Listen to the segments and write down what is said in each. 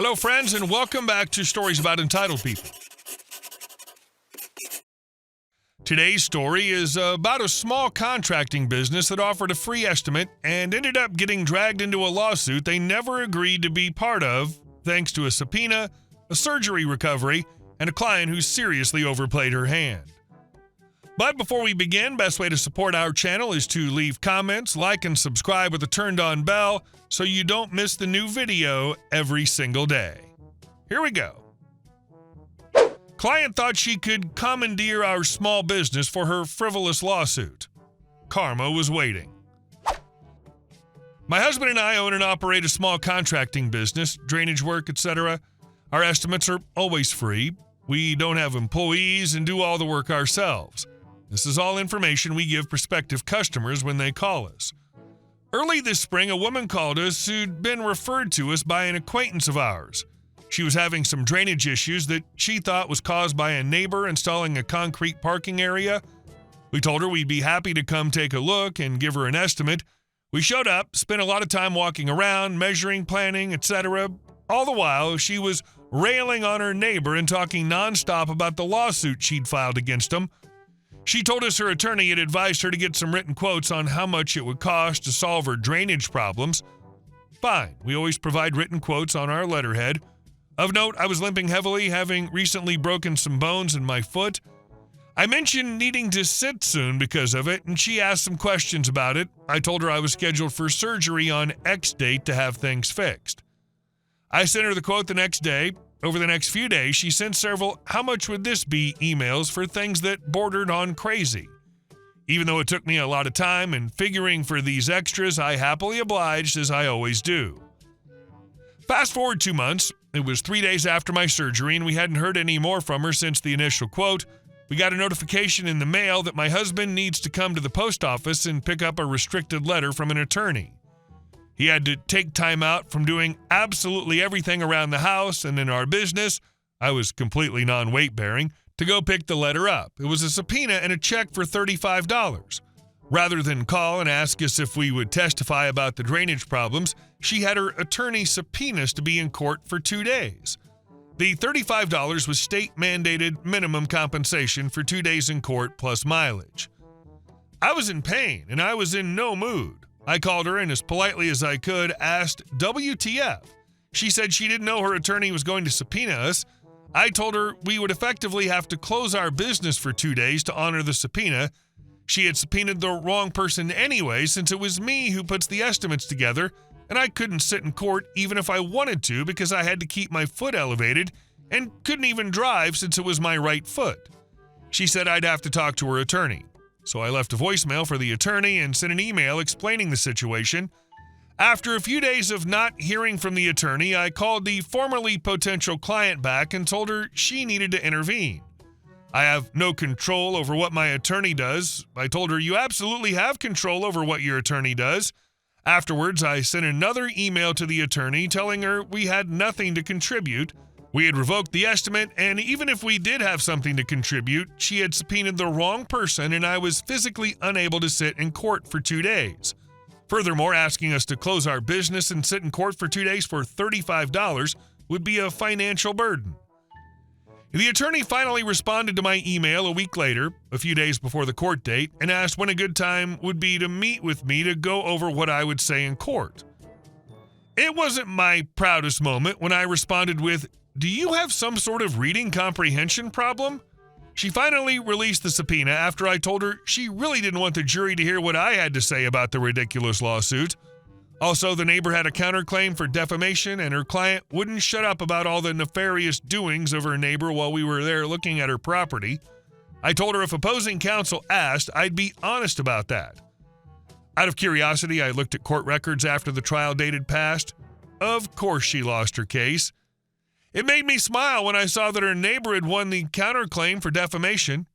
Hello, friends, and welcome back to Stories About Entitled People. Today's story is about a small contracting business that offered a free estimate and ended up getting dragged into a lawsuit they never agreed to be part of, thanks to a subpoena, a surgery recovery, and a client who seriously overplayed her hand. But before we begin, best way to support our channel is to leave comments, like, and subscribe with a turned-on bell so you don't miss the new video every single day. Here we go. Client thought she could commandeer our small business for her frivolous lawsuit. Karma was waiting. My husband and I own and operate a small contracting business, drainage work, etc. Our estimates are always free. We don't have employees and do all the work ourselves. This is all information we give prospective customers when they call us. Early this spring, a woman called us who'd been referred to us by an acquaintance of ours. She was having some drainage issues that she thought was caused by a neighbor installing a concrete parking area. We told her we'd be happy to come take a look and give her an estimate. We showed up, spent a lot of time walking around, measuring, planning, etc. All the while, she was railing on her neighbor and talking nonstop about the lawsuit she'd filed against him. She told us her attorney had advised her to get some written quotes on how much it would cost to solve her drainage problems. Fine, we always provide written quotes on our letterhead. Of note, I was limping heavily, having recently broken some bones in my foot. I mentioned needing to sit soon because of it, and she asked some questions about it. I told her I was scheduled for surgery on X date to have things fixed. I sent her the quote the next day. Over the next few days, she sent several "how much would this be" emails for things that bordered on crazy. Even though it took me a lot of time and figuring for these extras, I happily obliged, as I always do. Fast forward 2 months. It was 3 days after my surgery, and we hadn't heard any more from her since the initial quote. We got a notification in the mail that my husband needs to come to the post office and pick up a restricted letter from an attorney. He had to take time out from doing absolutely everything around the house and in our business. I was completely non-weight-bearing, to go pick the letter up. It was a subpoena and a check for $35. Rather than call and ask us if we would testify about the drainage problems, she had her attorney subpoena us to be in court for 2 days. The $35 was state-mandated minimum compensation for 2 days in court plus mileage. I was in pain, and I was in no mood. I called her and, as politely as I could, asked WTF. She said she didn't know her attorney was going to subpoena us. I told her we would effectively have to close our business for 2 days to honor the subpoena. She had subpoenaed the wrong person anyway, since it was me who puts the estimates together, and I couldn't sit in court even if I wanted to because I had to keep my foot elevated and couldn't even drive since it was my right foot. She said I'd have to talk to her attorney. So I left a voicemail for the attorney and sent an email explaining the situation. After a few days of not hearing from the attorney, I called the formerly potential client back and told her she needed to intervene. I have no control over what my attorney does. I told her you absolutely have control over what your attorney does. Afterwards, I sent another email to the attorney telling her we had nothing to contribute. We had revoked the estimate, and even if we did have something to contribute, she had subpoenaed the wrong person, and I was physically unable to sit in court for 2 days. Furthermore, asking us to close our business and sit in court for 2 days for $35 would be a financial burden. The attorney finally responded to my email a week later, a few days before the court date, and asked when a good time would be to meet with me to go over what I would say in court. It wasn't my proudest moment when I responded with, "Do you have some sort of reading comprehension problem?" She finally released the subpoena after I told her she really didn't want the jury to hear what I had to say about the ridiculous lawsuit. Also, the neighbor had a counterclaim for defamation, and her client wouldn't shut up about all the nefarious doings of her neighbor while we were there looking at her property. I told her if opposing counsel asked, I'd be honest about that. Out of curiosity, I looked at court records after the trial date had passed. Of course she lost her case. It made me smile when I saw that her neighbor had won the counterclaim for defamation.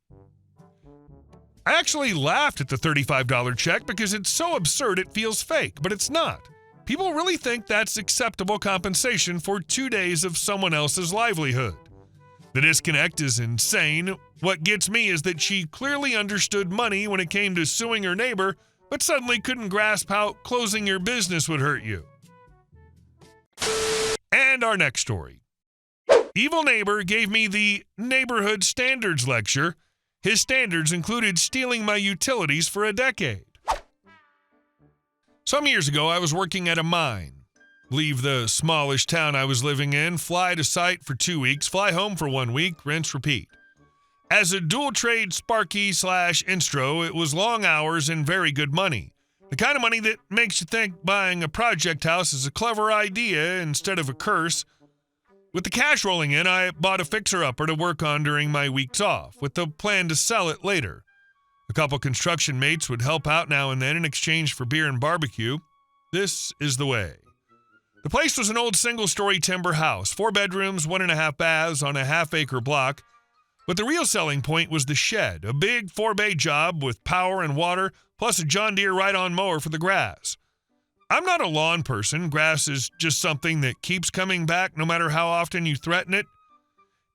I actually laughed at the $35 check because it's so absurd it feels fake, but it's not. People really think that's acceptable compensation for 2 days of someone else's livelihood. The disconnect is insane. What gets me is that she clearly understood money when it came to suing her neighbor, but suddenly couldn't grasp how closing your business would hurt you. And And our next story. Evil neighbor gave me the neighborhood standards lecture. His standards included stealing my utilities for a decade. Some years ago, I was working at a mine. Leave the smallish town I was living in, fly to site for 2 weeks, fly home for 1 week, rinse, repeat. As a dual-trade sparky/instro, it was long hours and very good money. The kind of money that makes you think buying a project house is a clever idea instead of a curse. With the cash rolling in, I bought a fixer-upper to work on during my weeks off, with the plan to sell it later. A couple construction mates would help out now and then in exchange for beer and barbecue. This is the way. The place was an old single-story timber house, 4 bedrooms, 1.5 baths on a half-acre block. But the real selling point was the shed, a big 4-bay job with power and water, plus a John Deere ride-on mower for the grass. I'm not a lawn person. Grass is just something that keeps coming back no matter how often you threaten it.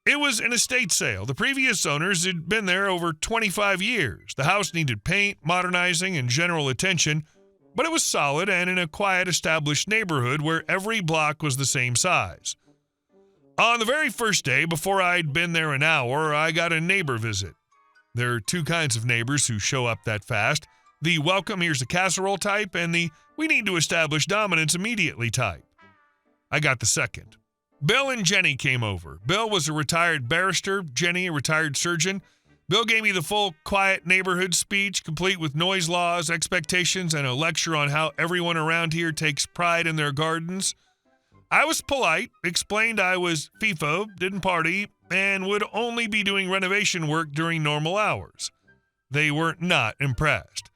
It was an estate sale. The previous owners had been there over 25 years. The house needed paint, modernizing, and general attention, but it was solid and in a quiet, established neighborhood where every block was the same size. On the very first day, before I'd been there an hour, I got a neighbor visit. There are 2 kinds of neighbors who show up that fast: the welcome, here's a casserole type, and the we need to establish dominance immediately type. I got the second. Bill and Jenny came over. Bill was a retired barrister, Jenny a retired surgeon. Bill gave me the full quiet neighborhood speech, complete with noise laws, expectations, and a lecture on how everyone around here takes pride in their gardens. I was polite, explained I was FIFO, didn't party, and would only be doing renovation work during normal hours. They were not impressed.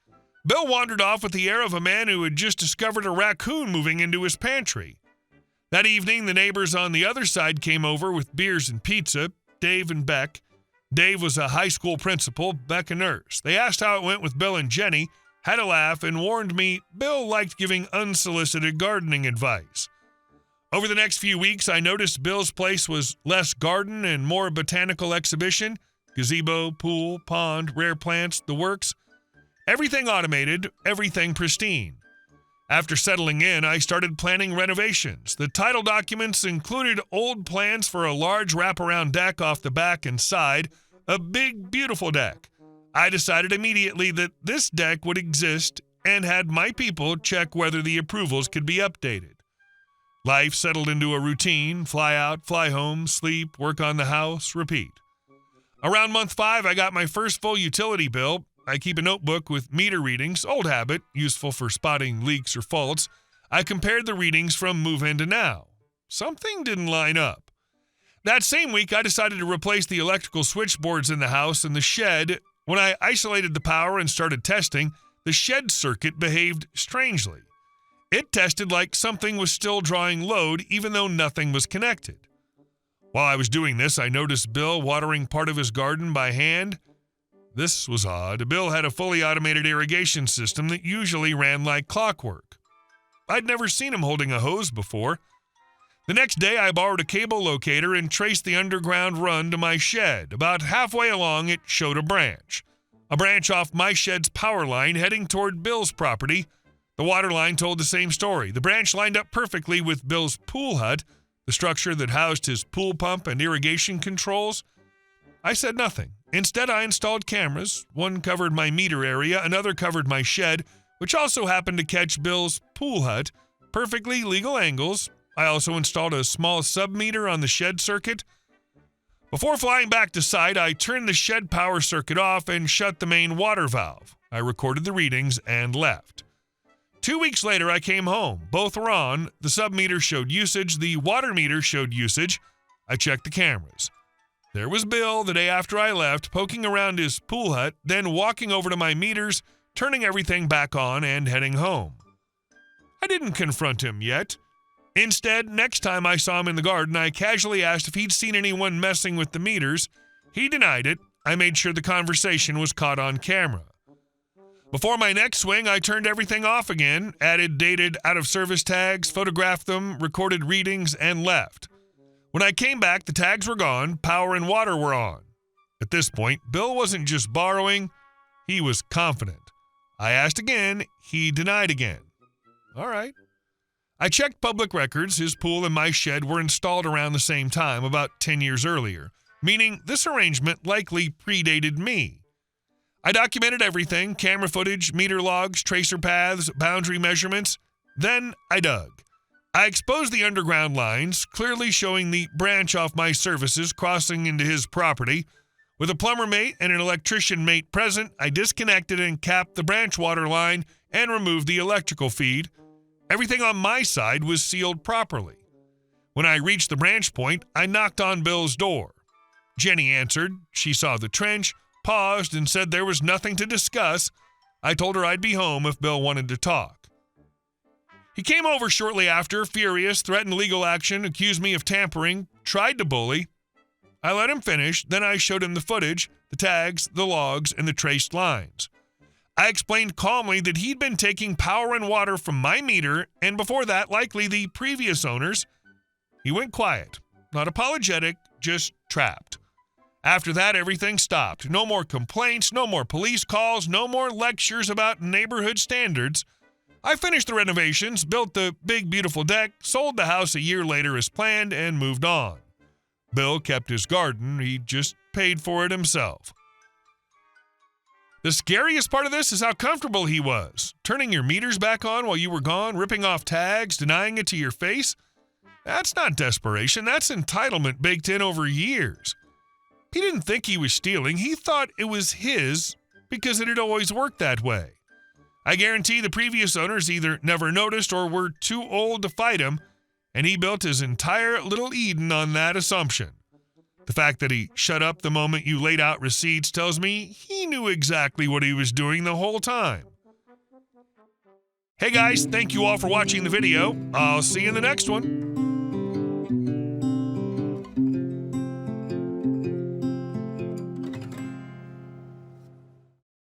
Bill wandered off with the air of a man who had just discovered a raccoon moving into his pantry. That evening, the neighbors on the other side came over with beers and pizza, Dave and Beck. Dave was a high school principal, Beck a nurse. They asked how it went with Bill and Jenny, had a laugh, and warned me Bill liked giving unsolicited gardening advice. Over the next few weeks, I noticed Bill's place was less garden and more botanical exhibition, gazebo, pool, pond, rare plants, the works. Everything automated, everything pristine. After settling in, I started planning renovations. The title documents included old plans for a large wraparound deck off the back and side, a big, beautiful deck. I decided immediately that this deck would exist and had my people check whether the approvals could be updated. Life settled into a routine: fly out, fly home, sleep, work on the house, repeat. Around month 5, I got my first full utility bill. I keep a notebook with meter readings, old habit, useful for spotting leaks or faults. I compared the readings from move-in to now. Something didn't line up. That same week, I decided to replace the electrical switchboards in the house and the shed. When I isolated the power and started testing, the shed circuit behaved strangely. It tested like something was still drawing load even though nothing was connected. While I was doing this, I noticed Bill watering part of his garden by hand. This was odd. Bill had a fully automated irrigation system that usually ran like clockwork. I'd never seen him holding a hose before. The next day, I borrowed a cable locator and traced the underground run to my shed. About halfway along, it showed a branch off my shed's power line heading toward Bill's property. The water line told the same story. The branch lined up perfectly with Bill's pool hut, the structure that housed his pool pump and irrigation controls. I said nothing. Instead, I installed cameras. One covered my meter area, another covered my shed, which also happened to catch Bill's pool hut. Perfectly legal angles. I also installed a small sub-meter on the shed circuit. Before flying back to site, I turned the shed power circuit off and shut the main water valve. I recorded the readings and left. 2 weeks later, I came home. Both were on. The sub-meter showed usage. The water meter showed usage. I checked the cameras. There was Bill the day after I left, poking around his pool hut, then walking over to my meters, turning everything back on, and heading home. I didn't confront him yet. Instead, next time I saw him in the garden, I casually asked if he'd seen anyone messing with the meters. He denied it. I made sure the conversation was caught on camera. Before my next swing, I turned everything off again, added dated out-of-service tags, photographed them, recorded readings, and left. When I came back, the tags were gone, power and water were on. At this point, Bill wasn't just borrowing, he was confident. I asked again, he denied again. All right. I checked public records. His pool and my shed were installed around the same time, about 10 years earlier, meaning this arrangement likely predated me. I documented everything: camera footage, meter logs, tracer paths, boundary measurements. Then I dug. I exposed the underground lines, clearly showing the branch off my services crossing into his property. With a plumber mate and an electrician mate present, I disconnected and capped the branch water line and removed the electrical feed. Everything on my side was sealed properly. When I reached the branch point, I knocked on Bill's door. Jenny answered. She saw the trench, paused, and said there was nothing to discuss. I told her I'd be home if Bill wanted to talk. He came over shortly after, furious, threatened legal action, accused me of tampering, tried to bully. I let him finish, then I showed him the footage, the tags, the logs, and the traced lines. I explained calmly that he'd been taking power and water from my meter, and before that, likely the previous owners. He went quiet, not apologetic, just trapped. After that, everything stopped. No more complaints, no more police calls, no more lectures about neighborhood standards. I finished the renovations, built the big, beautiful deck, sold the house a year later as planned, and moved on. Bill kept his garden. He just paid for it himself. The scariest part of this is how comfortable he was. Turning your meters back on while you were gone, ripping off tags, denying it to your face. That's not desperation. That's entitlement baked in over years. He didn't think he was stealing. He thought it was his because it had always worked that way. I guarantee the previous owners either never noticed or were too old to fight him, and he built his entire little Eden on that assumption. The fact that he shut up the moment you laid out receipts tells me he knew exactly what he was doing the whole time. Hey guys, thank you all for watching the video. I'll see you in the next one.